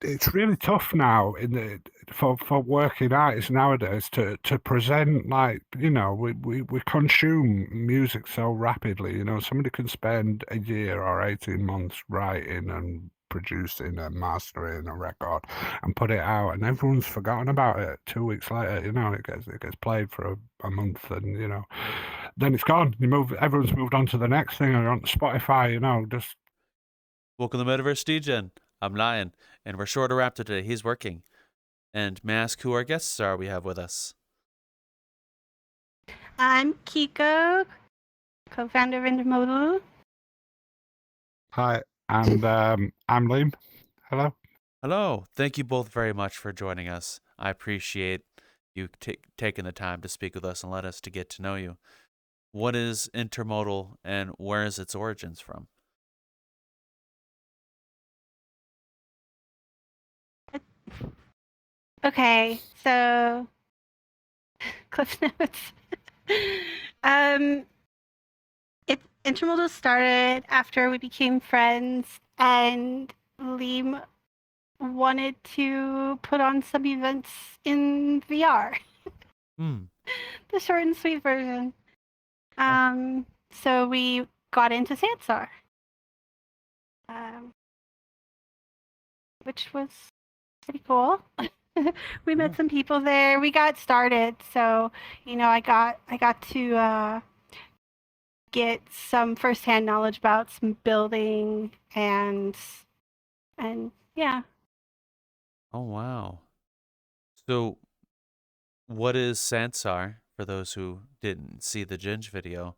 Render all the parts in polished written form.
it's really tough now for working artists nowadays to present, like, we consume music so rapidly. Somebody can spend a year or 18 months writing and producing and mastering a record and put it out, and everyone's forgotten about it 2 weeks later. It gets played for a month, and then it's gone. Everyone's moved on to the next thing, or on Spotify. Just Welcome to Metaverse Degen. I'm Lion, and we're short of Raptor today. He's working. And may I ask who our guests are we have with us? I'm Kikko, co-founder of Intermodal. Hi, and I'm Liam. Hello. Hello. Thank you both very much for joining us. I appreciate you taking the time to speak with us and let us to get to know you. What is Intermodal, and where is its origins from? Okay, so Cliff Notes. Intermodal started after we became friends, and Liam wanted to put on some events in VR. The short and sweet version. So we got into Sansar, which was pretty cool. We met some people there. We got started, so I got to get some firsthand knowledge about some building and yeah. Oh wow! So, what is Sansar for those who didn't see the Ginge video?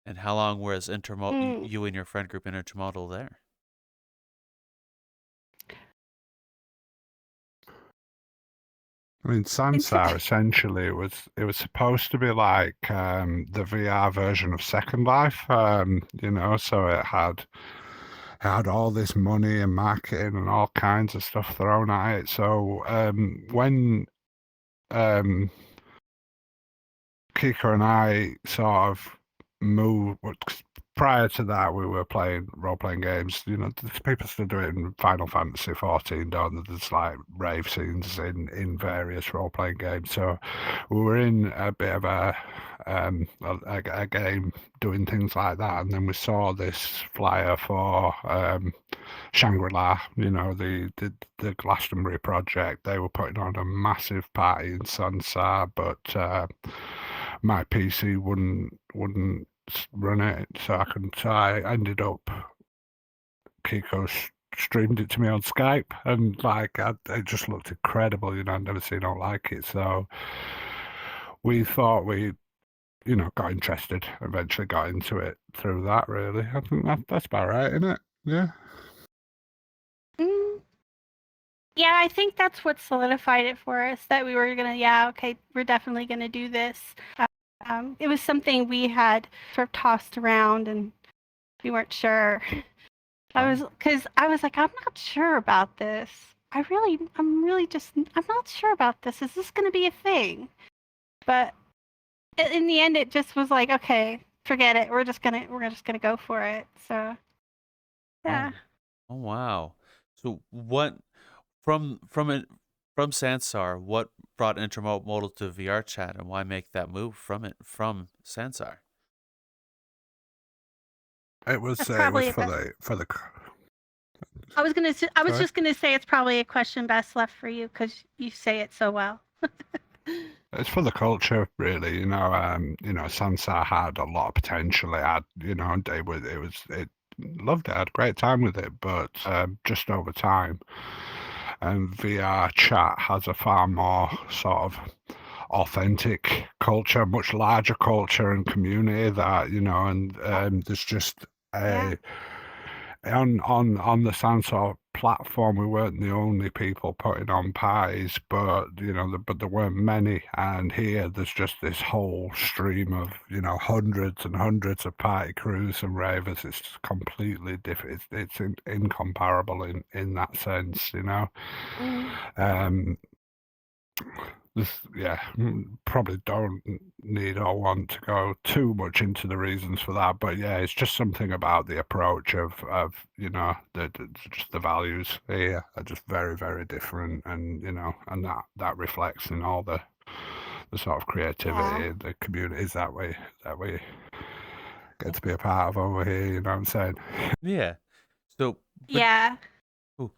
And how long was you and your friend group in Intermodal there? I mean, Sansar essentially it was supposed to be like the VR version of Second Life, so it had all this money and marketing and all kinds of stuff thrown at it. So when Kikko and I sort of moved. Prior to that, we were playing role-playing games. People still do it in Final Fantasy 14, don't they? There's like rave scenes in various role-playing games. So we were in a bit of a game doing things like that, and then we saw this flyer for Shangri-La, the Glastonbury project. They were putting on a massive party in Sansar, but my PC wouldn't run it, so I couldn't. So I ended up, Kikko streamed it to me on Skype, and like it just looked incredible. I'd never seen it like it. So we thought we, got interested. Eventually got into it through that. Really, I think that's about right, isn't it? Yeah. Yeah, I think that's what solidified it for us, that we were gonna, we're definitely gonna do this. It was something we had sort of tossed around, and we weren't sure. I was like, I'm not sure about this. I'm not sure about this. Is this gonna be a thing? But in the end, it just was like, okay, forget it. We're just gonna go for it. So, yeah. Oh wow! So what from Sansar? What brought Intermodal to VRchat, and why make that move from Sansar? It was for the. I was just gonna say it's probably a question best left for you because you say it so well. It's for the culture, really. Sansar had a lot of potential. It had, it loved it. I had a great time with it, but just over time, and VR chat has a far more sort of authentic culture, much larger culture and community that, and there's just on the Sansar platform, we weren't the only people putting on parties, but there weren't many. And here, there's just this whole stream of hundreds and hundreds of party crews and ravers. It's completely different. It's incomparable in that sense. probably don't need or want to go too much into the reasons for that, but yeah, it's just something about the approach of just the values here are just very, very different, and and that reflects in all the sort of creativity, the communities that we get to be a part of over here. You know what I'm saying? Yeah. So. Yeah. Ooh.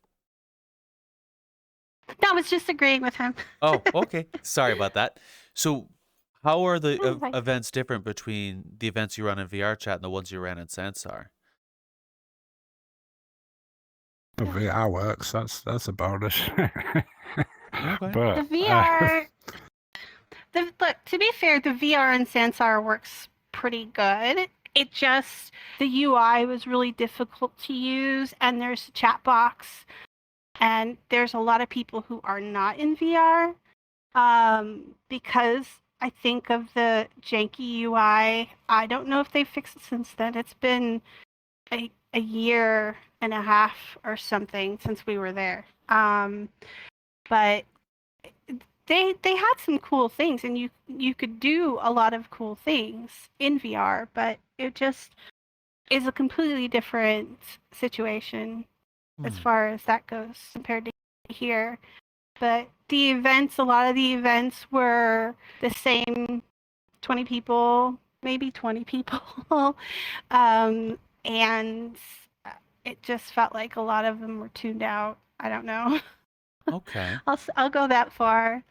No, I was just agreeing with him. Oh, okay. Sorry about that. So, how are the Okay. events different between the events you run in VRChat and the ones you ran in Sansar? The VR works. That's a bonus. Okay. But The VR. Look, to be fair, the VR in Sansar works pretty good. It just, the UI was really difficult to use, and there's a chat box, and there's a lot of people who are not in VR because I think of the janky UI. I don't know if they've fixed it since then. It's been a year and a half or something since we were there. But they had some cool things, and you could do a lot of cool things in VR, but it just is a completely different situation as far as that goes compared to here. But the events, a lot of the events were the same 20 people, maybe 20 people. And it just felt like a lot of them were tuned out. I don't know. Okay. I'll go that far.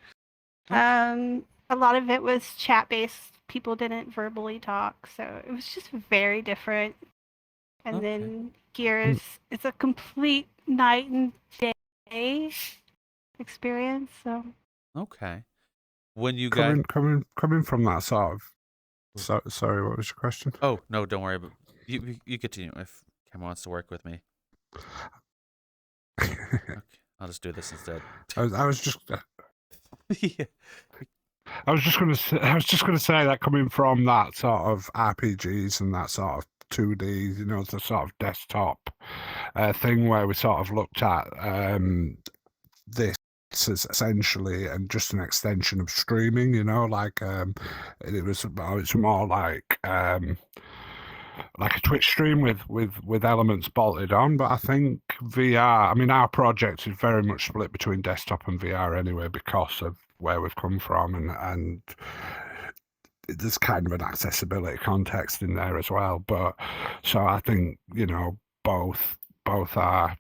Okay. A lot of it was chat based. People didn't verbally talk, so it was just very different. And Okay. then Gears, it's a complete night and day experience. So Okay. When you guys. coming from that sort of. Sorry, what was your question? Oh, no, don't worry. But you continue if Cameron wants to work with me. Okay, I'll just do this instead. I was just. Yeah. I was just gonna say that coming from that sort of RPGs and that sort of 2D, the sort of desktop thing where we sort of looked at this as essentially and just an extension of streaming, like it's more like a Twitch stream with elements bolted on. But I think VR, I mean, our project is very much split between desktop and VR anyway, because of where we've come from, and there's kind of an accessibility context in there as well. But so I think both are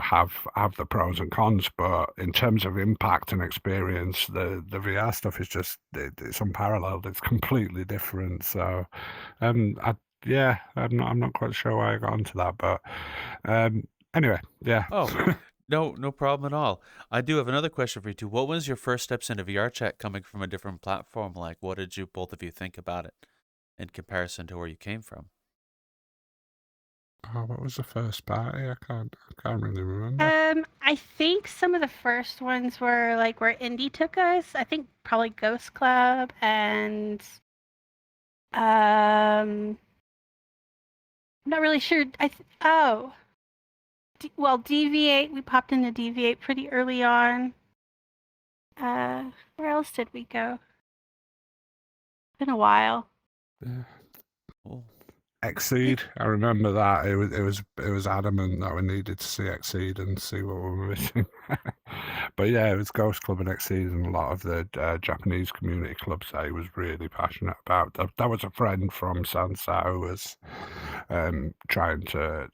have the pros and cons, but in terms of impact and experience, the VR stuff is just it's unparalleled. It's completely different. So I'm not quite sure why I got onto that, but anyway, yeah. Oh, no problem at all. I do have another question for you too. What was your first steps into VRChat coming from a different platform? Like, what did both of you think about it in comparison to where you came from? Oh, what was the first party? I can't really remember. I think some of the first ones were like where Indie took us. I think probably Ghost Club and I'm not really sure. Deviate. We popped into Deviate pretty early on. Where else did we go? Been a while. Yeah. Oh. Exceed, I remember that. It was adamant that we needed to see Exceed and see what we were missing. But yeah, it was Ghost Club and Exceed and a lot of the Japanese community clubs that he was really passionate about. That was a friend from Sansa who was trying to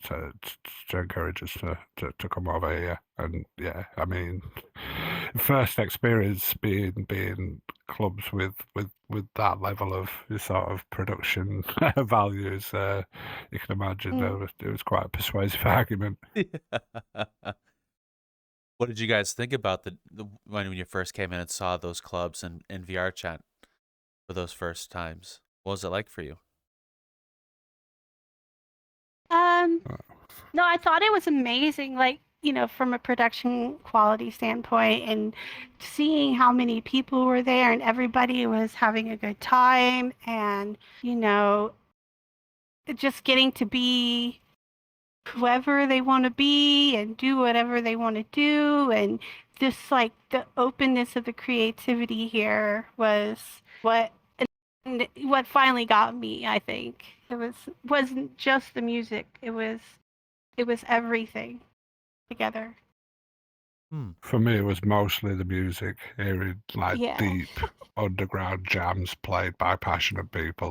encourage us to come over here. And yeah, I mean, first experience being clubs with that level of sort of production values, you can imagine it was quite a persuasive argument. What did you guys think about when you first came in and saw those clubs in VRChat for those first times? What was it like for you? No, I thought it was amazing. Like, from a production quality standpoint, and seeing how many people were there and everybody was having a good time, and just getting to be whoever they want to be and do whatever they want to do, and just like the openness of the creativity here was what finally got me. I think wasn't just the music, it was everything together. For me, it was mostly the music, hearing like Yeah. deep underground jams played by passionate people.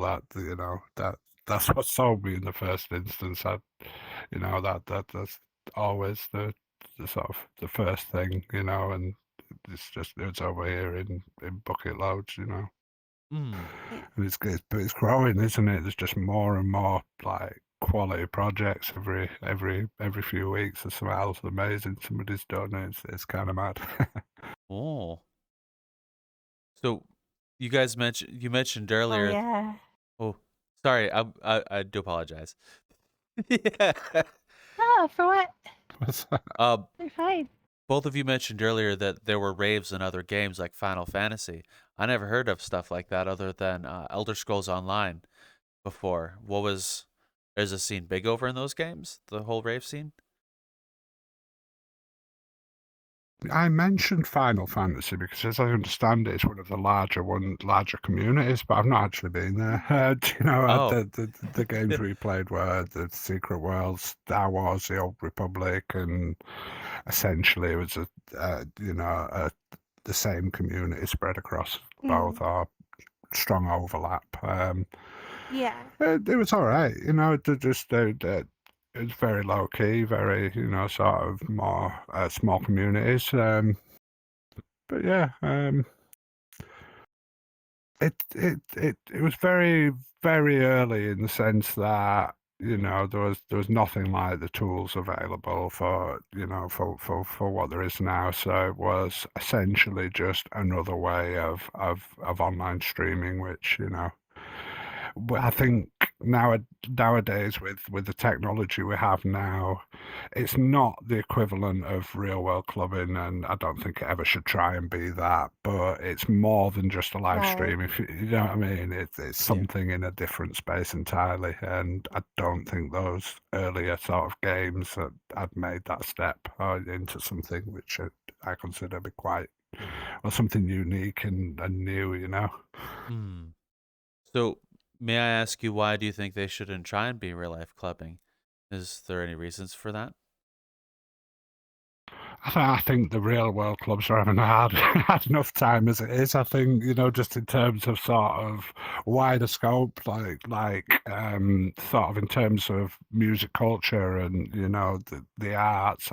That's what sold me in the first instance. That's always the sort of the first thing, and it's over here in bucket loads, Mm. Yeah. and it's growing, isn't it? There's just more and more like quality projects every few weeks. There's something else amazing somebody's done. It's kind of mad. Oh. So you guys mentioned Oh earlier. yeah. Oh, sorry. I do apologize. Yeah. Oh, for what? What's that? They're fine. Both of you mentioned earlier that there were raves in other games like Final Fantasy. I never heard of stuff like that other than Elder Scrolls Online before. Is a scene big over in those games? The whole rave scene? I mentioned Final Fantasy because, as I understand it, it's one of the larger communities, but I've not actually been there. Oh. The games we played were the Secret Worlds, Star Wars, the Old Republic, and essentially it was the same community spread across both, or strong overlap. Yeah. It was all right, it was very low key, very sort of more small communities. But yeah, it was very very early in the sense that there was nothing like the tools available for for what there is now. So it was essentially just another way of online streaming, which but I think nowadays with the technology we have now, it's not the equivalent of real world clubbing, and I don't think it ever should try and be that. But it's more than just a live Right. stream. If you know what I mean, it's Yeah. something in a different space entirely. And I don't think those earlier sort of games had made that step into something which I consider to be quite or something unique and new. Hmm. So, may I ask you, why do you think they shouldn't try and be real life clubbing? Is there any reasons for that? I think the real world clubs are having had enough time as it is. I think just in terms of sort of wider scope, sort of in terms of music culture and the arts.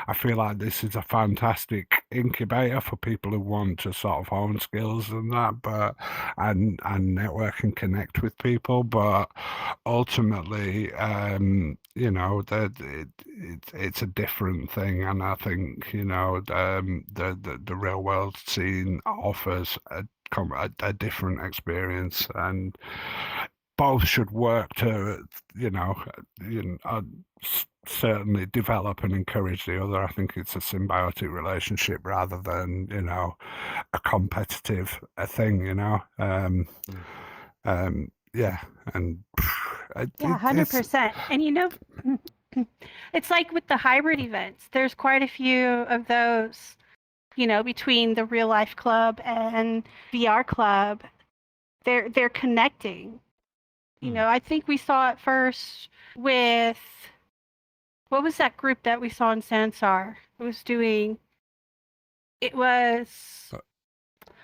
I feel like this is a fantastic incubator for people who want to sort of hone skills and that, but and network and connect with people. But ultimately, it's a different thing, and I think the real world scene offers a different experience, and both should work to certainly develop and encourage the other. I think it's a symbiotic relationship rather than a competitive thing. Yeah, and Yeah, it's 100%. And it's like with the hybrid events, there's quite a few of those, between the real life club and VR club. They're connecting. I think we saw it first with, what was that group that we saw in Sansar? It was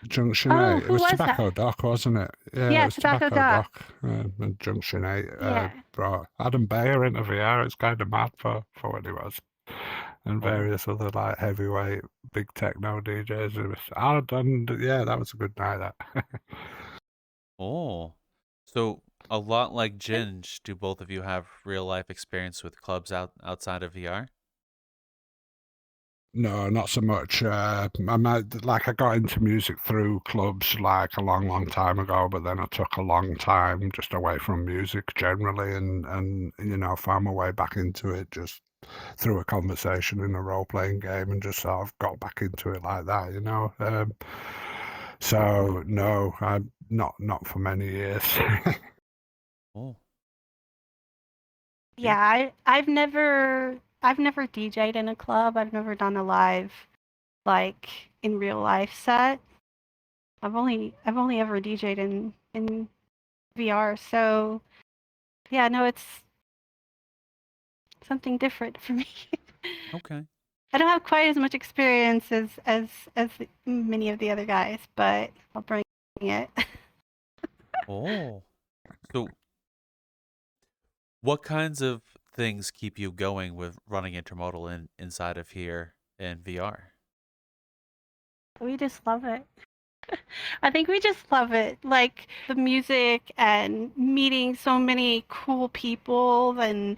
Junction Oh, 8. It who was was Tobacco that? Dock, wasn't it? Yeah, it Yeah, was Tobacco Tobacco Dock. Dock and Junction 8 Yeah. brought Adam Bayer into VR. It's kind of mad for what he was. And Oh. various other like heavyweight big techno DJs. Yeah, that was a good night. That. Oh. So, a lot like Ginge, do both of you have real life experience with clubs outside of VR? No, not so much. I got into music through clubs like a long, long time ago, but then I took a long time just away from music generally, and found my way back into it just through a conversation in a role-playing game, and just sort of got back into it like that. So no, I'm not for many years. Oh. Yeah, I've never DJ'd in a club. I've never done a live, like, in real life set. I've only ever DJ'd in VR. So yeah, no, it's something different for me. Okay. I don't have quite as much experience as many of the other guys, but I'll bring it. Oh. So what kinds of things keep you going with running Intermodal inside of here in VR? We just love it. I think we just love it. Like the music and meeting so many cool people and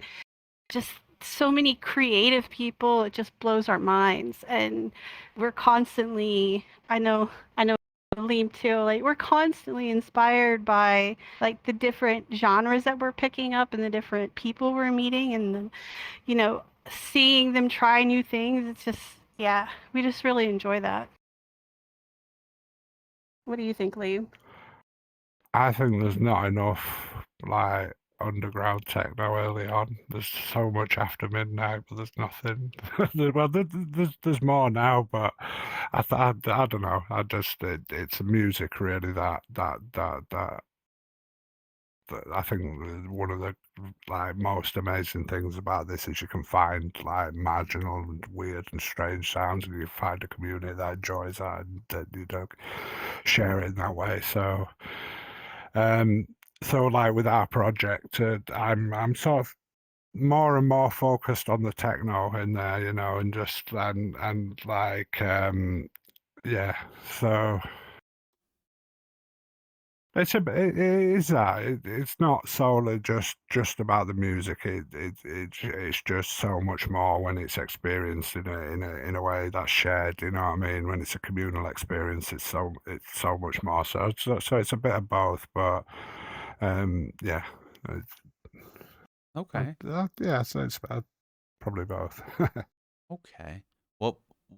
just so many creative people. It just blows our minds. And we're constantly, I know Liam too, like we're constantly inspired by like the different genres that we're picking up and the different people we're meeting and seeing them try new things. It's just, yeah, we just really enjoy that. What do you think, Liam? I think there's not enough like underground techno early on. There's so much after midnight, but there's nothing. Well, there's more now, but I don't know. It's music really that I think one of the like most amazing things about this is you can find like marginal and weird and strange sounds, and you find a community that enjoys that and share it in that way. So like with our project, I'm sort of more and more focused on the techno in there, and just and like yeah. So it is that it's not solely just about the music. It's just so much more when it's experienced in a way that's shared. You know what I mean? When it's a communal experience, it's so much more. So it's a bit of both, but yeah, Okay. yeah. So it's probably both. Okay.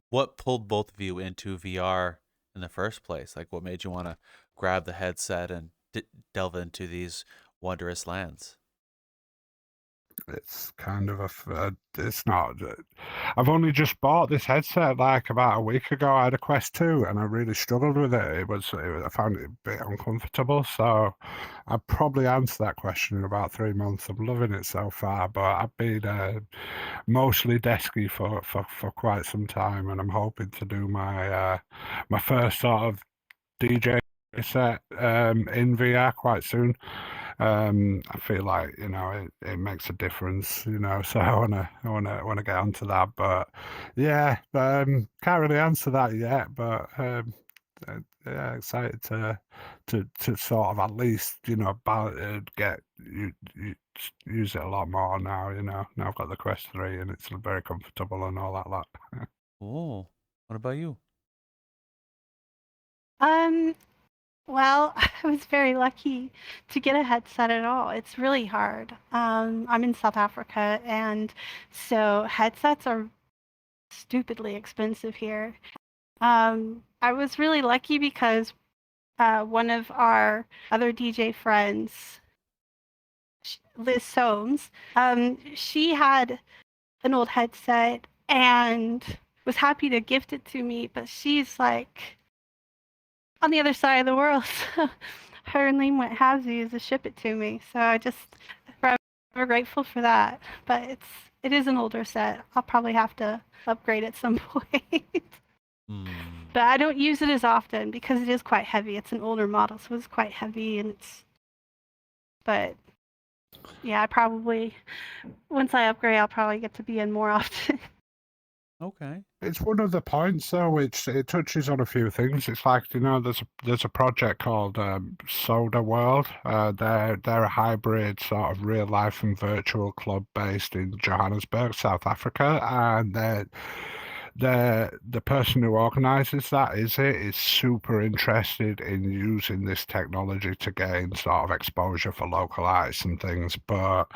What pulled both of you into VR in the first place? Like, what made you want to grab the headset and delve into these wondrous lands? It's kind of it's not. I've only just bought this headset like about a week ago. I had a Quest 2 and I really struggled with it. I found it a bit uncomfortable. So I'd probably answer that question in about 3 months. I'm loving it so far, but I've been mostly desky for quite some time, and I'm hoping to do my my first sort of DJ set in VR quite soon. I feel like it makes a difference, so I wanna get onto that. But yeah, can't really answer that yet. But yeah, excited to sort of at least get use it a lot more now. Now I've got the Quest 3 and it's very comfortable and all that lot. Oh, what about you? Um, well, I was very lucky to get a headset at all. It's really hard. I'm in South Africa, and so headsets are stupidly expensive here. I was really lucky because one of our other DJ friends, Liz Soames, she had an old headset and was happy to gift it to me, but she's like on the other side of the world. Her and Liam went halvesies to ship it to me. So I just forever grateful for that. But it is an older set. I'll probably have to upgrade at some point. But I don't use it as often because it is quite heavy. It's an older model, so it's quite heavy and but yeah, I probably once I upgrade I'll probably get to be in more often. Okay. It's one of the points, though. It touches on a few things. It's like there's a project called Soda World. They're a hybrid sort of real life and virtual club based in Johannesburg, South Africa, and the person who organises that is super interested in using this technology to gain sort of exposure for local artists and things. But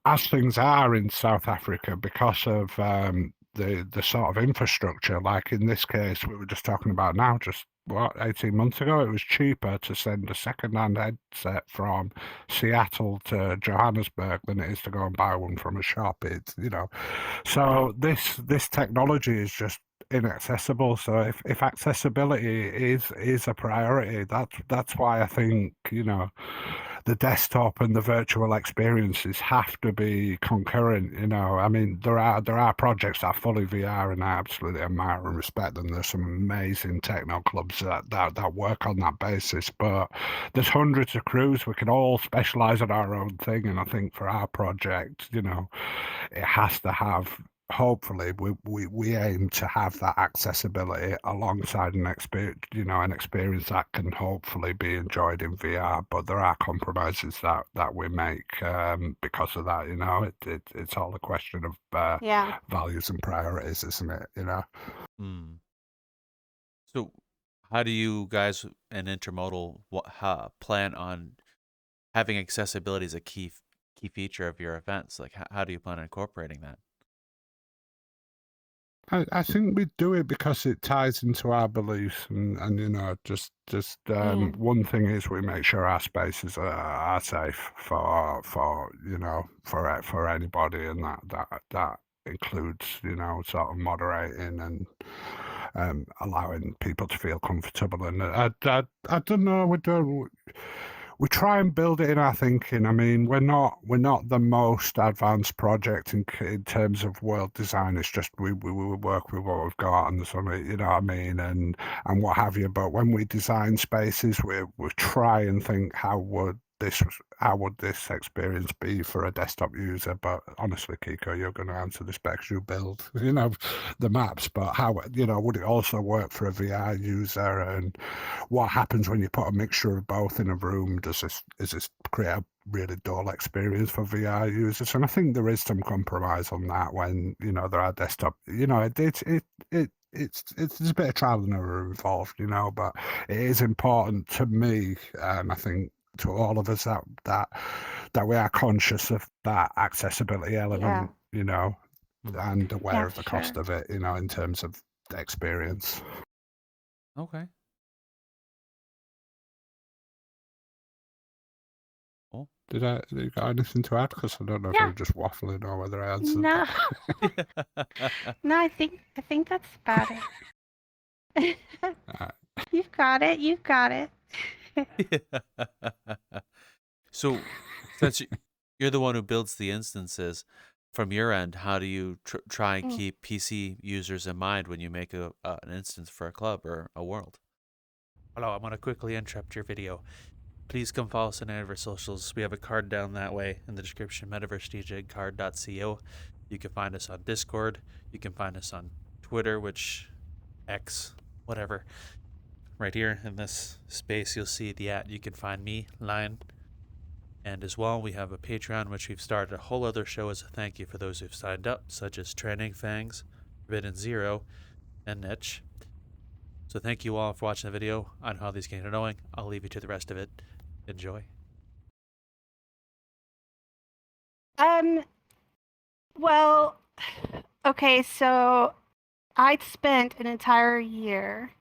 as things are in South Africa, because of the sort of infrastructure, like in this case we were just talking about now, just what, 18 months ago, it was cheaper to send a second-hand headset from Seattle to Johannesburg than it is to go and buy one from a shop. It's, so this technology is just inaccessible. So if accessibility is a priority, that's why I think, the desktop and the virtual experiences have to be concurrent. I mean, there are projects that are fully VR, and I absolutely admire and respect them. There's some amazing techno clubs that work on that basis, but there's hundreds of crews. We can all specialize in our own thing, and I think for our project, it has to have, hopefully we aim to have that accessibility alongside an experience, an experience that can hopefully be enjoyed in VR. But there are compromises that we make because of that. It's all a question of Yeah. values and priorities, isn't it? Hmm. So, how do you guys in Intermodal plan on having accessibility as a key feature of your events? Like, how do you plan on incorporating that? I think we do it because it ties into our beliefs, and just one thing is we make sure our spaces are safe for anybody, and that includes sort of moderating and allowing people to feel comfortable. And I don't know, we try and build it in our thinking. I mean, we're not the most advanced project in terms of world design. It's just we work with what we've got and something, you know what I mean, and what have you. But when we design spaces, we try and think how would this experience be for a desktop user. But honestly, Kikko, you're going to answer the specs you build, the maps. But how would it also work for a VR user, and what happens when you put a mixture of both in a room? Does this create a really dull experience for VR users? And I think there is some compromise on that when there are desktop. There's a bit of trial and error involved, but it is important to me, and I think to all of us that we are conscious of that accessibility element, and aware Yeah, of the cost sure. of it, in terms of the experience. Okay. Cool. Did you got anything to add? Because I don't know if Yeah. I'm just waffling or whether I answered No. that. No, I think that's about it. You've got it. You've got it. So, since you're the one who builds the instances, from your end, how do you try and keep PC users in mind when you make an instance for a club or a world? Hello, I'm going to quickly interrupt your video. Please come follow us on any of our socials. We have a card down that way in the description, Metaversedegen card.co. You can find us on Discord. You can find us on Twitter, which X, whatever. Right here in this space, you'll see the @ you can find me, Lion. And as well, we have a Patreon, which we've started a whole other show as a thank you for those who've signed up, such as Training Fangs, Forbidden Zero, and Niche. So thank you all for watching the video on how these games are going. I'll leave you to the rest of it. Enjoy. Well, okay, so I'd spent an entire year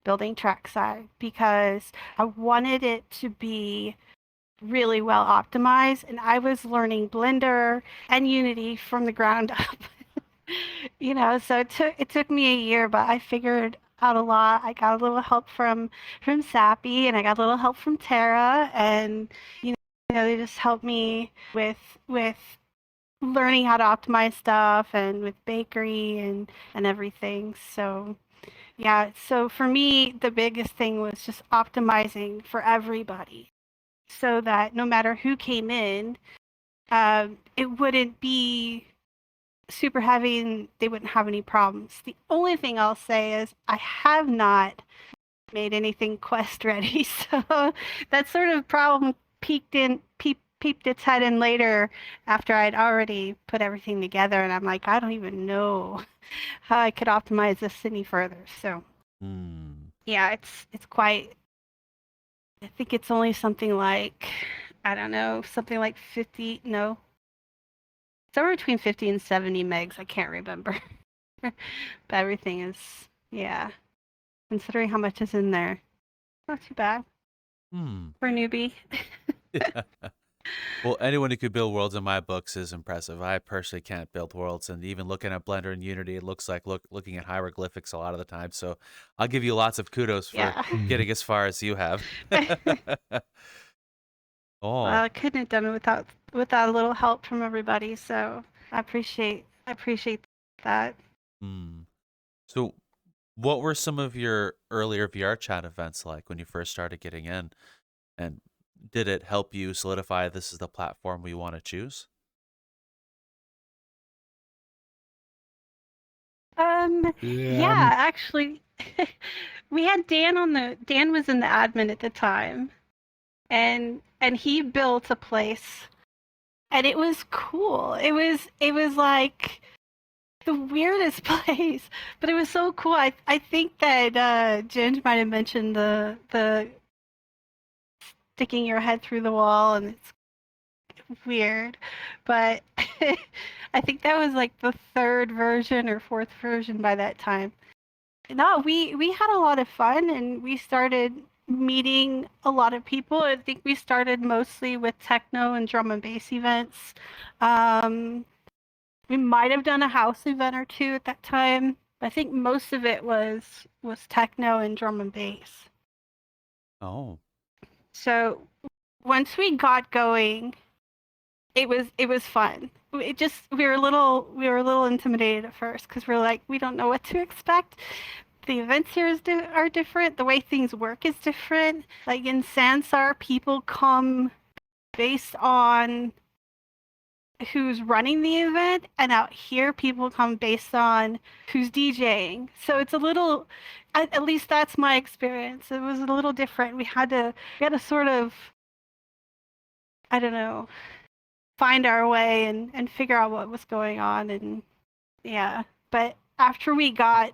building Trackside because I wanted it to be really well optimized, and I was learning Blender and Unity from the ground up. So it took me a year, but I figured out a lot. I got a little help from Sappy, and I got a little help from Tara, and they just helped me with learning how to optimize stuff and with bakery and everything. So yeah, so for me the biggest thing was just optimizing for everybody so that no matter who came in, it wouldn't be super heavy and they wouldn't have any problems. The only thing I'll say is I have not made anything quest ready, so that sort of problem peeked its head in later after I'd already put everything together, and I'm like, I don't even know how I could optimize this any further. So yeah, it's quite, I think it's only something like, I don't know, something like 50, no, somewhere between 50 and 70 megs. I can't remember. But everything is, yeah. considering how much is in there. Not too bad Hmm. for a newbie. Well, anyone who could build worlds in my books is impressive. I personally can't build worlds, and even looking at Blender and Unity, it looks like looking at hieroglyphics a lot of the time. So I'll give you lots of kudos for Yeah. getting as far as you have. Well, Oh, I couldn't have done it without a little help from everybody. So I appreciate that. hmm. So what were some of your earlier VR chat events like when you first started getting in? And did it help you solidify this is the platform we want to choose? Yeah, Yeah, actually, we had Dan was in the admin at the time, and he built a place, and it was cool. It was like the weirdest place, but it was so cool. I think that Ginge might have mentioned the sticking your head through the wall, and it's weird, but I think that was like the third version or fourth version by that time. No, we had a lot of fun, and we started meeting a lot of people. I think we started mostly with techno and drum and bass events. Um, we might have done a house event or two at that time. I think most of it was techno and drum and bass. Oh, So once we got going, it was fun. We were a little intimidated at first because we're like, we don't know what to expect. The events here are different. The way things work is different. Like in Sansar, people come based on who's running the event, and out here, people come based on who's DJing. So it's a little, at least that's my experience. It was a little different. We had to sort of, I don't know, find our way and figure out what was going on, and yeah. But after we got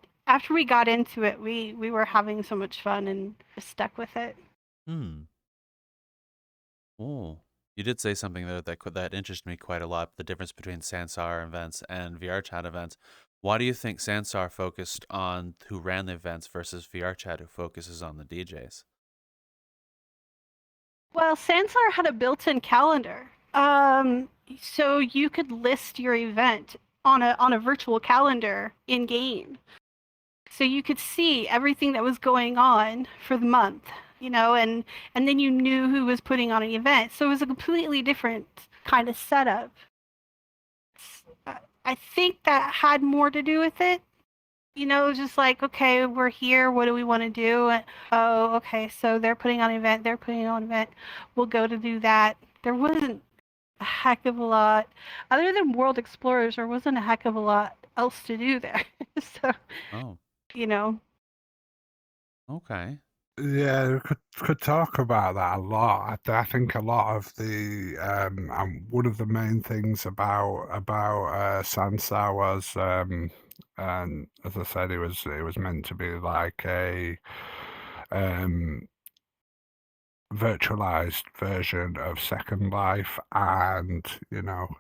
into it, we were having so much fun and just stuck with it. hmm. Oh, you did say something there that interested me quite a lot, the difference between Sansar events and VRChat events. Why do you think Sansar focused on who ran the events versus VRChat who focuses on the DJs? Well, Sansar had a built-in calendar, so you could list your event on a virtual calendar in game. So you could see everything that was going on for the month, and then you knew who was putting on an event. So it was a completely different kind of setup. I think that had more to do with it. Just like, okay, we're here. What do we want to do? And, oh, okay, so they're putting on an event. They're putting on an event. We'll go to do that. There wasn't a heck of a lot, other than World Explorers. There wasn't a heck of a lot else to do there. So, Oh, you know, okay. yeah, we could talk about that a lot. I think a lot of the and one of the main things about Sansa was and as I said, it was meant to be like a um virtualized version of Second Life, and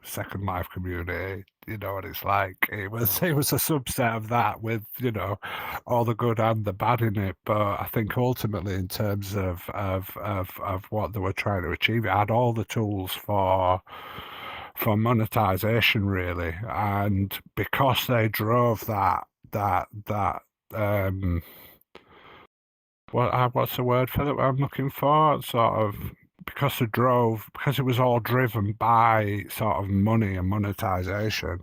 Second Life community, what it's like. It was a subset of that with all the good and the bad in it. But I think ultimately, in terms of what they were trying to achieve, it had all the tools for monetization, really. And because they drove that what's the word for that I'm looking for? Sort of because it was all driven by sort of money and monetization.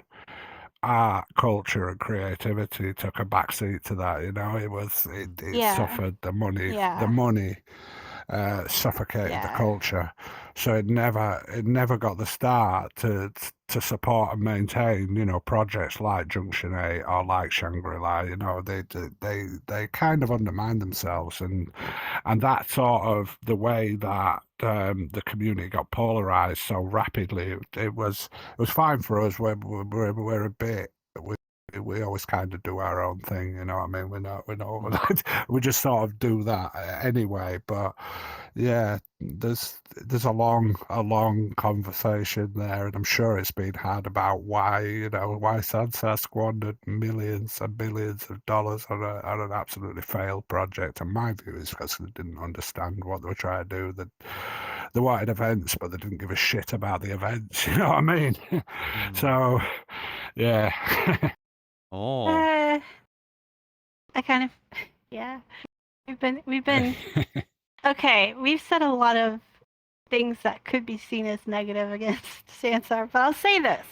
Art, culture, and creativity took a backseat to that. It yeah, suffered the money. The yeah, money suffocated the yeah, culture, so it never got the start to support and maintain projects like Junction 8 or like Shangri-La. They kind of undermined themselves, and that's sort of the way that the community got polarized so rapidly. It was fine for us. We're a bit we always kind of do our own thing, you know what I mean? We're not like, we just sort of do that anyway. But yeah, there's a long conversation there, and I'm sure it's been had about why, you know, why Sansa squandered millions and billions of dollars on an absolutely failed project. And my view is because they didn't understand what they were trying to do. That they wanted events, but they didn't give a shit about the events. You know what I mean? So yeah. Oh. I kind of, yeah. We've been okay. We've said a lot of things that could be seen as negative against Sansar, but I'll say this.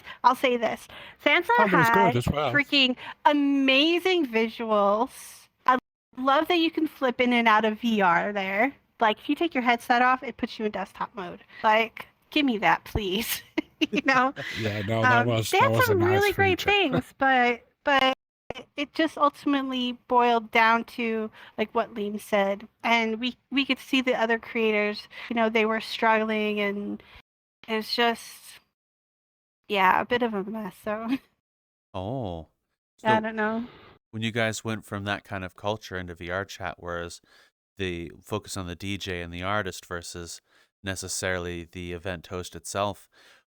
Sansar Oh, it was good had as well. freaking amazing visuals. I love that you can flip in and out of VR there. Like, if you take your headset off, it puts you in desktop mode. Like, give me that, please. You know? Yeah, no, that was they had a some nice really great feature. things, but it just ultimately boiled down to like what Liam said, and we could see the other creators, you know, they were struggling, and it's just, yeah, a bit of a mess. So Oh. I don't know. When you guys went from that kind of culture into VR chat, whereas the focus on the DJ and the artist versus necessarily the event host itself,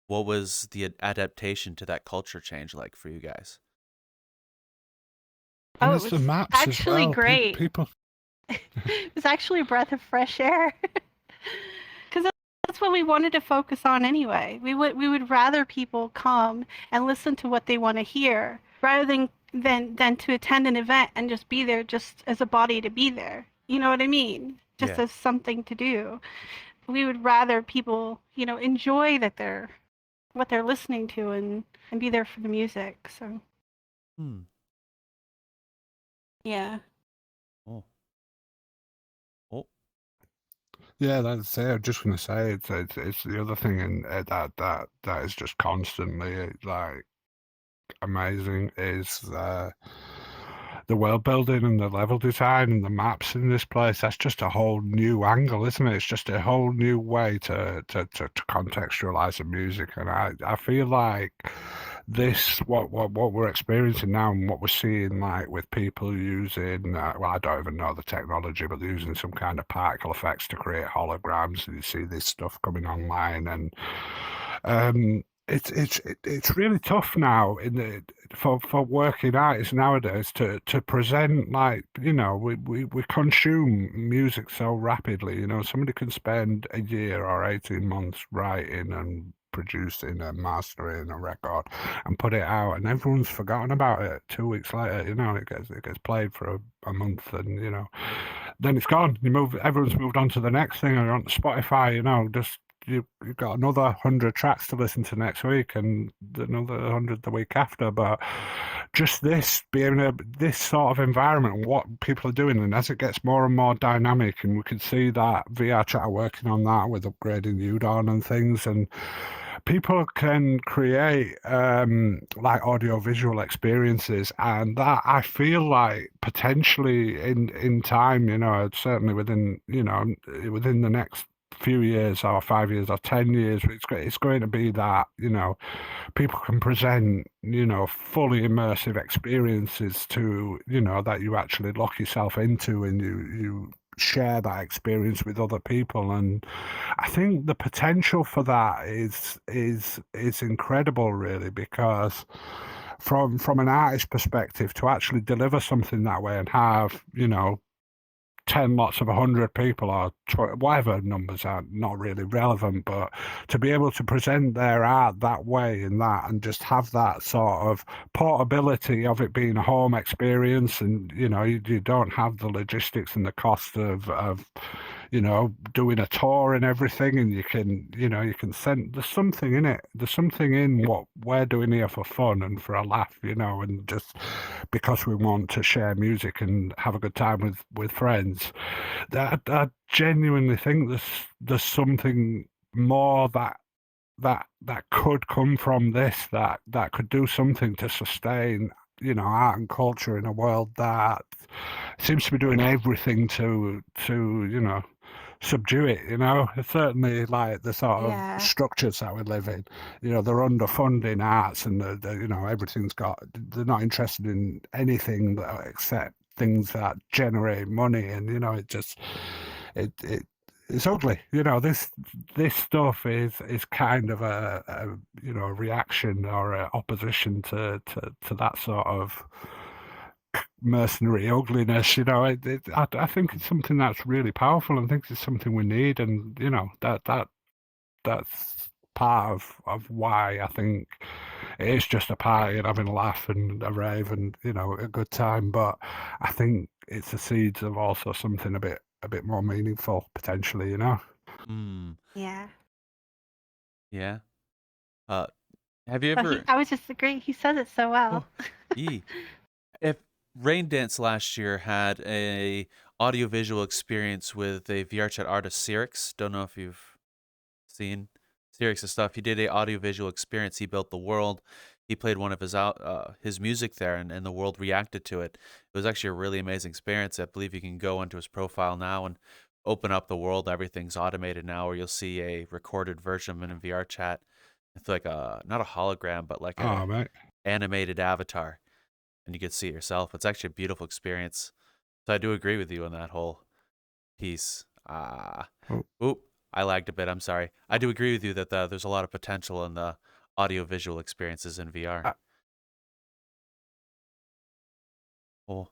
what was the adaptation to that culture change like for you guys? And Oh, it it's the was maps actually as well. great. People. It was actually a breath of fresh air. Because that's what we wanted to focus on anyway. We would rather people come and listen to what they want to hear rather than to attend an event and just be there just as a body to be there. You know what I mean? Just Yeah. as something to do. We would rather people, you know, enjoy that they're what they're listening to and be there for the music. So yeah. Oh. Oh. Yeah, that's it. I'm just gonna say it's the other thing, and that is just constantly like amazing is the world building and the level design and the maps in this place. That's just a whole new angle, isn't it? It's just a whole new way to contextualize the music, and I feel like this what we're experiencing now and what we're seeing, like with people using well, I don't even know the technology, but they're using some kind of particle effects to create holograms, and you see this stuff coming online, and it's really tough now for working artists nowadays to present, like, you know, we consume music so rapidly. You know, somebody can spend a year or 18 months writing and producing and mastering a record and put it out, and everyone's forgotten about it 2 weeks later. You know, it gets played for a month, and you know, then it's gone. Everyone's moved on to the next thing, or on Spotify. You know, just you've got another 100 tracks to listen to next week and another 100 the week after. But just this being this sort of environment and what people are doing, and as it gets more and more dynamic, and we can see that VRchat are working on that with upgrading Udon and things, and people can create like audio visual experiences, and that I feel like potentially in time, you know, certainly within, you know, within the next few years or 5 years or 10 years, it's going to be that, you know, people can present, you know, fully immersive experiences to, you know, that you actually lock yourself into, and you share that experience with other people. And I think the potential for that is incredible, really, because from an artist perspective, to actually deliver something that way and have, you know, 10 lots of 100 people or whatever numbers are not really relevant, but to be able to present their art that way and that, and just have that sort of portability of it being a home experience, and you know, you don't have the logistics and the cost of you know, doing a tour and everything, and you can, you know, you can send, there's something in it, there's something in what we're doing here for fun and for a laugh, you know, and just because we want to share music and have a good time with friends. That I genuinely think there's something more that could come from this, that could do something to sustain, you know, art and culture in a world that seems to be doing everything to you know, subdue it, you know. Certainly, like the sort of Yeah. structures that we live in, you know, they're underfunding arts, and you know, everything's got. They're not interested in anything except things that generate money, and you know, it just it it's ugly. You know, this stuff is kind of a you know, a reaction or a opposition to that sort of mercenary ugliness. You know, I think it's something that's really powerful. I think it's something we need, and you know, that's part of why I think it is just a party and having a laugh and a rave and, you know, a good time. But I think it's the seeds of also something a bit more meaningful potentially. You know. Mm, Yeah. yeah. Uh, have you Well, ever? I was just agreeing. He says it so well. Oh, e. If Rain Dance last year had a audiovisual experience with a VRChat artist, Cyrix. Don't know if you've seen Cyrix's stuff. He did a audiovisual experience. He built the world. He played one of his music there, and the world reacted to it. It was actually a really amazing experience. I believe you can go onto his profile now and open up the world. Everything's automated now, where you'll see a recorded version of him in VRChat. It's like a not a hologram, but like Oh, a mate. animated avatar, and you can see it yourself. It's actually a beautiful experience. So I do agree with you on that whole piece. Oh, Oop, I lagged a bit. I'm sorry. I do agree with you that there's a lot of potential in the audio-visual experiences in VR. uh, Oh,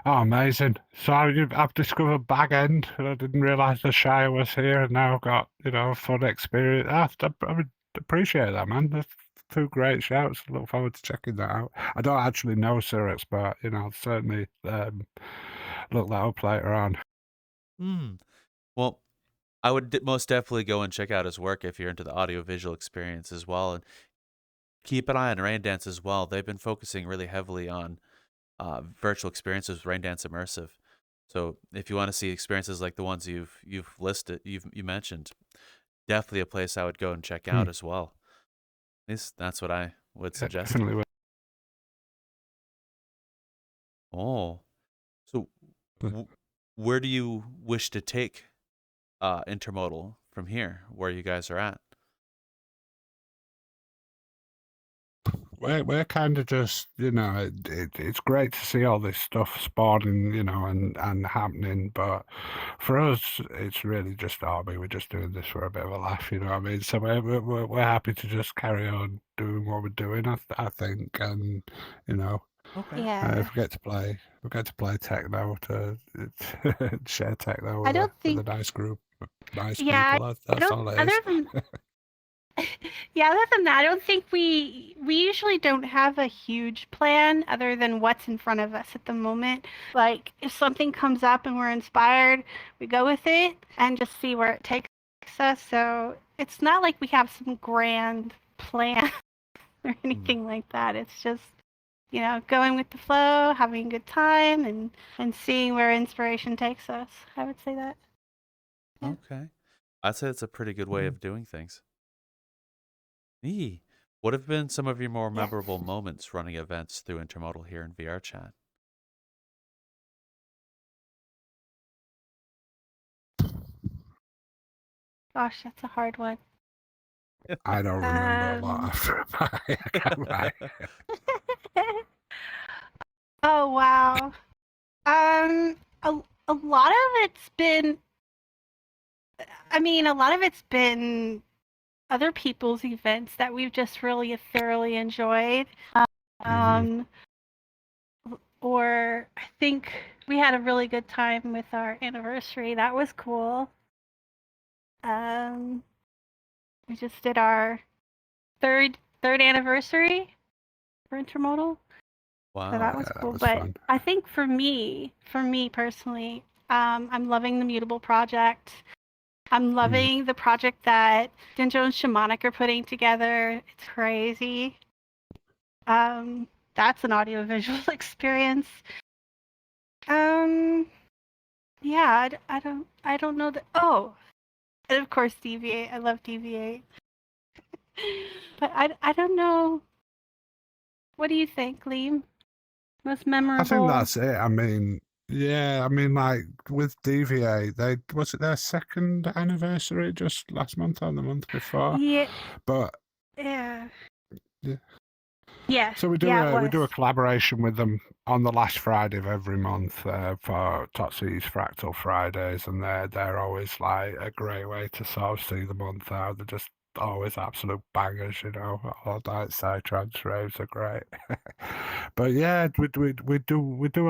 oh, amazing. So I've discovered Bag End, and I didn't realise the Shire was here, and now I've got, you know, a fun experience. I would appreciate that, man. That's two great shouts. I look forward to checking that out. I don't actually know Surex, but, you know, I'll certainly look that up later on. well, I would most definitely go and check out his work if you're into the audio-visual experience as well, and keep an eye on Raindance as well. They've been focusing really heavily on virtual experiences with Raindance Immersive. So if you want to see experiences like the ones you've listed, you mentioned, definitely a place I would go and check Hmm. out as well. At least that's what I would Yeah, suggest. definitely will. Oh, so where do you wish to take Intermodal from here, where you guys are at? We're kind of just, you know, it's great to see all this stuff spawning, you know, and happening. But for us, it's really just a hobby. We're just doing this for a bit of a laugh, you know what I mean? So we're happy to just carry on doing what we're doing, I think. And, you know, Okay. Yeah. if we get to play techno, to share techno I don't with a think. nice group, nice Yeah. people. I That's don't. all it Other is. than. Yeah, other than that, I don't think we usually don't have a huge plan other than what's in front of us at the moment. Like if something comes up and we're inspired, we go with it and just see where it takes us. So it's not like we have some grand plan or anything like that. It's just, you know, going with the flow, having a good time and seeing where inspiration takes us. I would say that. Yeah. Okay. I'd say it's a pretty good way Mm. of doing things. What have been some of your more Yeah. memorable moments running events through Intermodal here in VR chat? Gosh, that's a hard one. I don't remember a lot Um after I can't lie. Oh wow. A lot of it's been. I mean, a lot of it's been other people's events that we've just really thoroughly enjoyed. Mhm. Um, or I think we had a really good time with our anniversary. That was cool. Um, we just did our third anniversary for Intermodal, so that Wow. was Yeah, that cool. was But fun. I think for me personally, I'm loving the Mutable project. I'm Mm. loving the project that Dinjo and Shamanic are putting together. It's crazy. That's an audiovisual experience. Um, yeah, I don't know that. Oh, and of course Deviate. I love Deviate. But I don't know. What do you think, Liam? Most I think memorable? that's it. I mean, Yeah, I mean, like with DVA, was it their second anniversary just last month or the month before? Yeah. But Yeah. yeah. Yes. So we do Yeah, it a was. collaboration with them on the last Friday of every month for Totsy's Fractal Fridays, and they're always like a great way to sort of see the month out. They're just always absolute bangers, you know. All night psytrance raves are great. But yeah, we do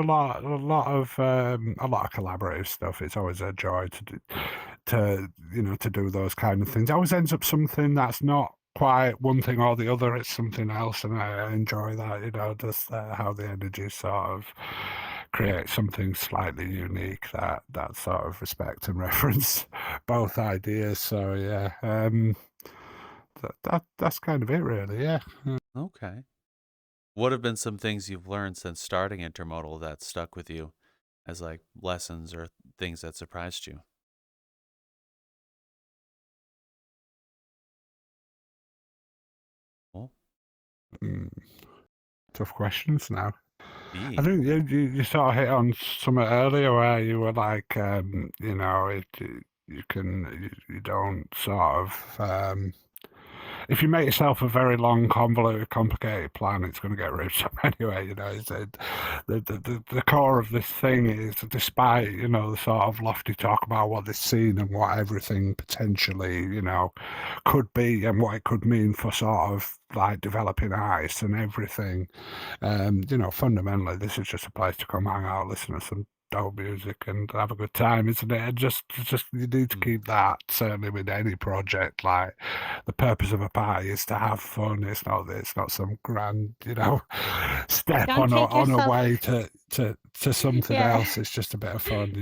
a lot of collaborative stuff. It's always a joy to do those kind of things. It always ends up something that's not quite one thing or the other. It's something else, and I enjoy that. Just how the energy sort of creates something slightly unique that sort of respect and reference both ideas. So yeah, that's kind of it, really. Yeah. Okay. What have been some things you've learned since starting Intermodal that stuck with you as like lessons or things that surprised you? Well, Tough questions now. I indeed. think you sort of hit on something earlier where you were like, you don't sort of if you make yourself a very long, convoluted, complicated plan, it's going to get ripped up anyway. The core of this thing is, despite the sort of lofty talk about what this scene and what everything potentially could be and what it could mean for sort of like developing artists and everything. Fundamentally, this is just a place to come hang out, listen to some dope music and have a good time, isn't it? And just you need to keep that, certainly with any project. Like, the purpose of a party is to have fun. It's not some grand, step Don't on take a yourself. way to something Yeah. else. It's just a bit of fun,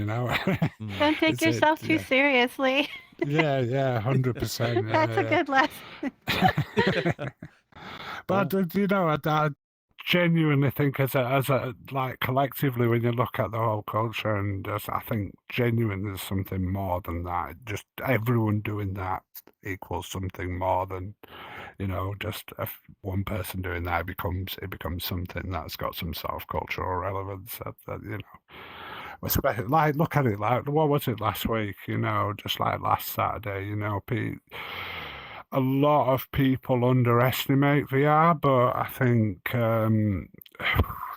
Don't take Is it? yourself too Yeah. seriously. Yeah, 100%. That's a good lesson. But I genuinely think as a like collectively, when you look at the whole culture, and I think genuinely there's something more than that. Just everyone doing that equals something more than just one person doing that. It becomes something that's got some sort of cultural relevance. Especially, like, look at it, like, what was it last week? Just like last Saturday. A lot of people underestimate VR, but I think there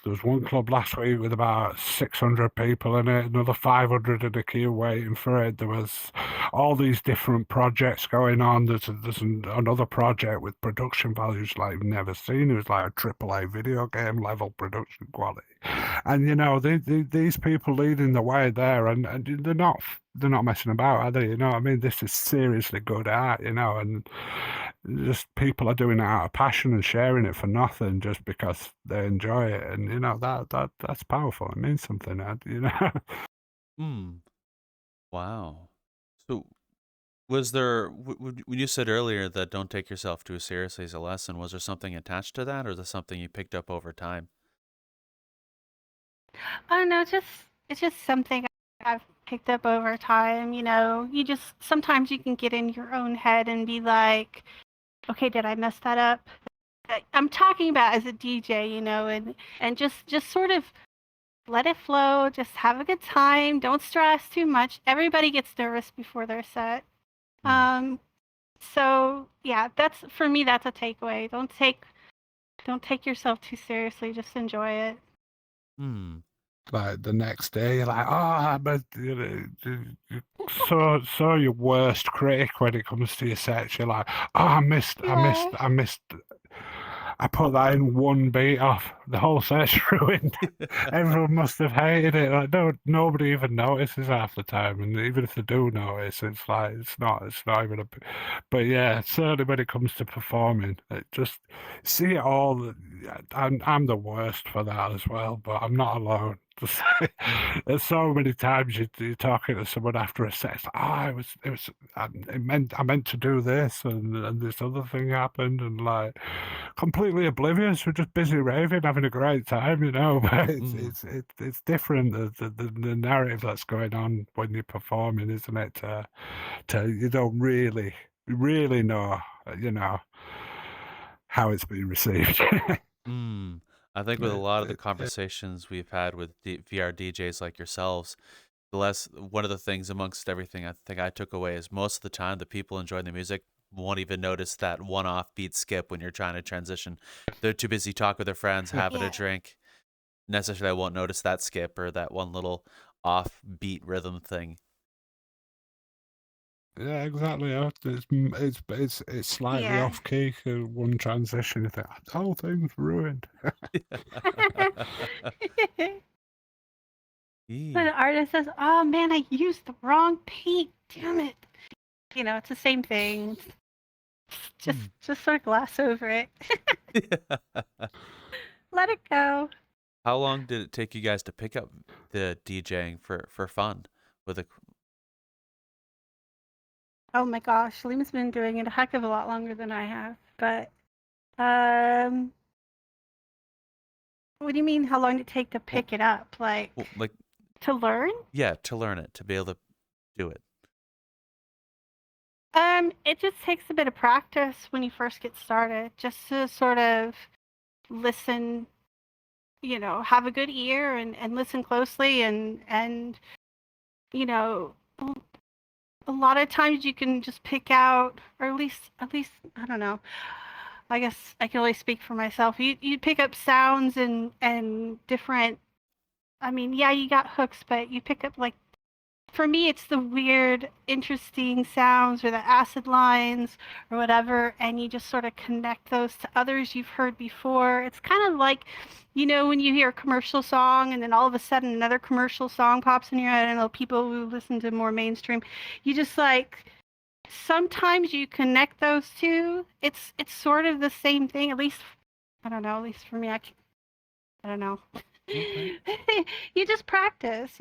was one club last week with about 600 people in it, another 500 in the queue waiting for it. There was all these different projects going on. There's another project with production values like you've never seen. It was like a AAA video game level production quality. And these people leading the way there, and they're not messing about, are they? I mean, this is seriously good art, and just people are doing it out of passion and sharing it for nothing just because they enjoy it, and that's powerful. It means something, Hmm. Wow. So, was there, when you said earlier that don't take yourself too seriously as a lesson, was there something attached to that, or is it something you picked up over time? Oh no, it's just something I've picked up over time. You just sometimes you can get in your own head and be like, okay, did I mess that up? I'm talking about as a DJ, and just sort of let it flow. Just have a good time. Don't stress too much. Everybody gets nervous before their set. So yeah, that's for me. That's a takeaway. Don't take yourself too seriously. Just enjoy it. Like the next day, you're like, oh, but so your worst critic when it comes to your sets. You're like, oh, I missed. I put that in one beat off. The whole set's ruined. Everyone must have hated it. Like, nobody even notices half the time, and even if they do notice, it's like it's not even a. But yeah, certainly when it comes to performing, it just see it all. I'm the worst for that as well, but I'm not alone. There's so many times you're talking to someone after a set. It's like, I meant to do this, and this other thing happened, and like completely oblivious. We're just busy raving, having a great time, But it's different, the narrative that's going on when you're performing, isn't it? To you don't really know, how it's been received. I think with a lot of the It- conversations we've had with VR DJs like yourselves, one of the things amongst everything I think I took away is most of the time the people enjoying the music won't even notice that one-off beat skip when you're trying to transition. They're too busy talking with their friends, having a Yeah. drink. Necessarily won't notice that skip or that one little off beat rhythm thing. Yeah, exactly. It's slightly Yeah. off key. One transition, you think the whole thing's ruined. When an artist says, "Oh man, I used the wrong paint. Damn it!" You know, it's the same thing. Just sort of gloss over it. Let it go. How long did it take you guys to pick up the DJing for fun? With a Oh my gosh, Lima's been doing it a heck of a lot longer than I have. But what do you mean? How long did it take to pick it up? Like to learn? Yeah, to learn it, to be able to do it. It just takes a bit of practice when you first get started, just to sort of listen, you know, have a good ear and listen closely and you know, a lot of times you can just pick out, or at least I don't know. I guess I can only speak for myself. You pick up sounds and different. I mean, yeah, you got hooks, but you pick up like, for me, it's the weird, interesting sounds or the acid lines or whatever, and you just sort of connect those to others you've heard before. It's kind of like, you know, when you hear a commercial song and then all of a sudden another commercial song pops in your head. I don't know, people who listen to more mainstream, you just like, sometimes you connect those two. It's sort of the same thing, at least, I don't know, at least for me, I don't know. Okay. You just practice.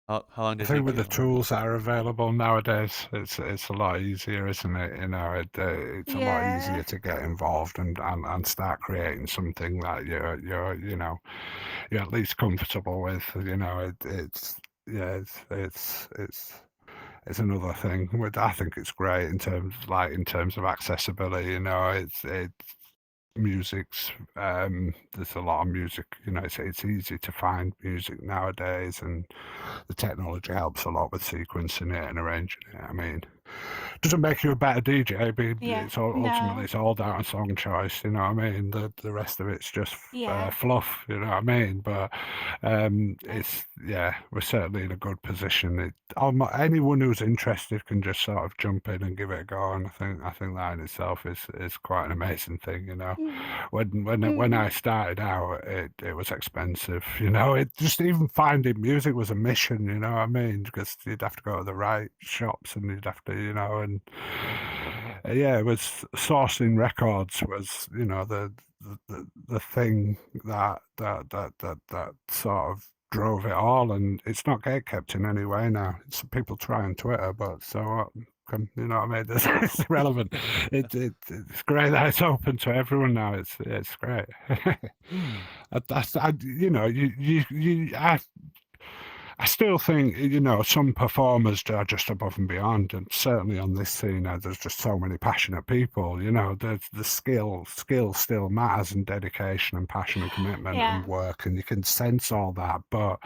How long I did it think take with you? the tools that are available nowadays, it's a lot easier, isn't it? You know, it's a lot Yeah. easier to get involved and start creating something that you're at least comfortable with. You know, it's another thing. I think it's great in terms of accessibility. You know, it's music's there's a lot of music. You know, it's easy to find music nowadays, and the technology helps a lot with sequencing it and arranging it. I mean, doesn't make you a better DJ, but Yeah. it's ultimately it's all down to song choice. You know what I mean? The rest of it's just Yeah. fluff. You know what I mean? But we're certainly in a good position. Anyone who's interested can just sort of jump in and give it a go, and I think that in itself is quite an amazing thing. You know, when I started out, it was expensive. You know, it just even finding music was a mission. You know what I mean? Because you'd have to go to the right shops and you'd have to, you know, and it was sourcing records was, you know, the thing that sort of drove it all, and it's not kept in any way now. It's people try on Twitter, but so what? You know what I mean? It's irrelevant. It's great that it's open to everyone now. It's great. I still think, you know, some performers are just above and beyond, and certainly on this scene, there's just so many passionate people. You know, the skill still matters, and dedication and passion and commitment and work, and you can sense all that. But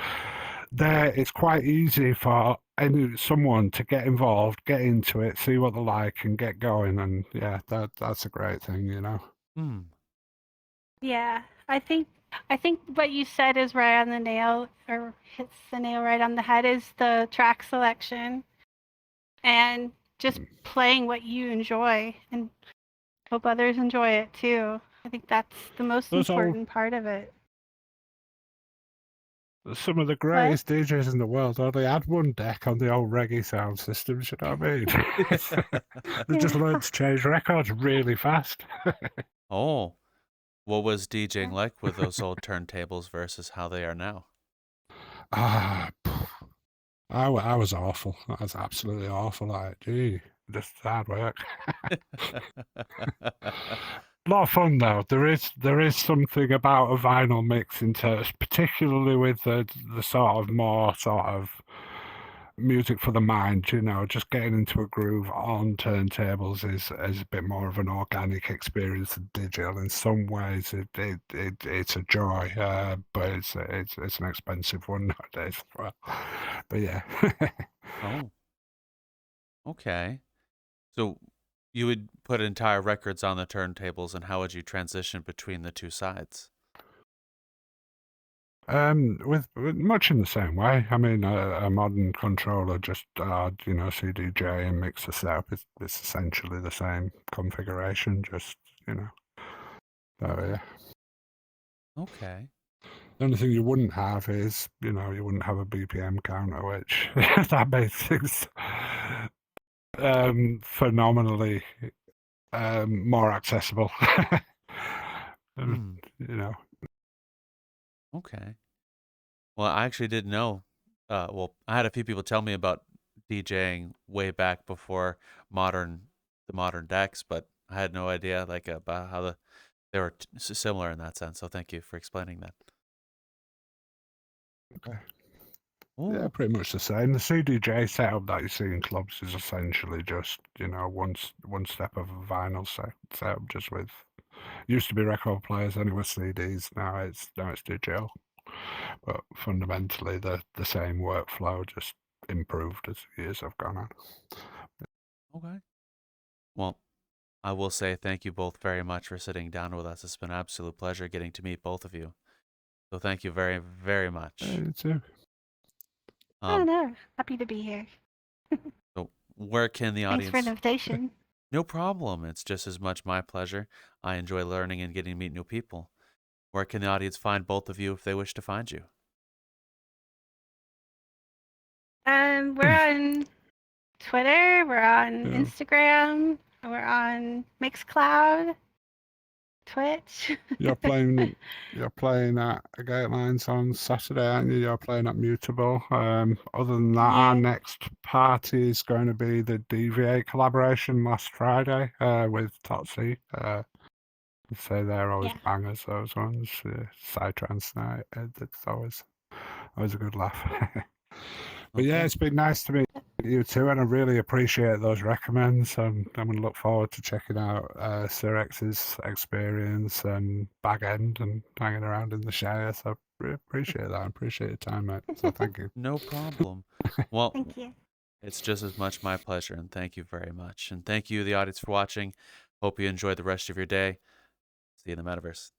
it's quite easy for someone to get involved, get into it, see what they like, and get going. And yeah, that's a great thing, you know. Yeah, I think what you said is right on the nail, or hits the nail right on the head, is the track selection and just playing what you enjoy and hope others enjoy it too. I think that's the most important part of it. Some of the greatest DJs in the world only had one deck on the old reggae sound systems, you know what I mean? They just learned to change records really fast. Oh, what was DJing like with those old turntables versus how they are now? I was awful. I was absolutely awful. Like, gee, just hard work. A lot of fun though. There is something about a vinyl mix in terms, particularly with the sort of more sort of music for the mind, you know, just getting into a groove on turntables is a bit more of an organic experience than digital. In some ways, it's a joy, but it's an expensive one nowadays as well. But yeah. Oh, okay. So you would put entire records on the turntables, and how would you transition between the two sides? With much in the same way. I mean, a modern controller just you know, CDJ and mixer setup. It's essentially the same configuration. Just you know, so yeah. Okay. The only thing you wouldn't have is, you know, you wouldn't have a BPM counter, which that makes things phenomenally more accessible. Hmm. You know, Okay. Well, I actually didn't know. Well, I had a few people tell me about DJing way back before the modern decks, but I had no idea like about how they were similar in that sense. So thank you for explaining that. okay. Oh, Yeah, pretty much the same. The CDJ setup that you see in clubs is essentially just, you know, one step of a vinyl setup, just with used to be record players, then it was CDs. Now it's digital, but fundamentally the same workflow, just improved as years have gone on. okay. Well, I will say thank you both very much for sitting down with us. It's been an absolute pleasure getting to meet both of you. So thank you very, very much. You too. Oh no, happy to be here. So where can the Thanks for the audience? invitation. No problem. It's just as much my pleasure. I enjoy learning and getting to meet new people. Where can the audience find both of you if they wish to find you? We're on Twitter, we're on Yeah. Instagram, we're on Mixcloud, Twitch. You're playing at Gatelines on Saturday, aren't you? You're playing at Mutable. Other than that, our Yeah. next party is going to be the DVA collaboration last Friday with Totsi. So they're always Yeah. bangers, those ones. Psytrance night. It's always a good laugh. But yeah, Okay. it's been nice to meet you too, and I really appreciate those recommends. I'm going to look forward to checking out Sir X's experience and Bag End and hanging around in the Shire. So really appreciate that. I appreciate your time, mate. So thank you. No problem. Well, Thank you. it's just as much my pleasure, and thank you very much. And thank you, the audience, for watching. Hope you enjoy the rest of your day. See you in the metaverse.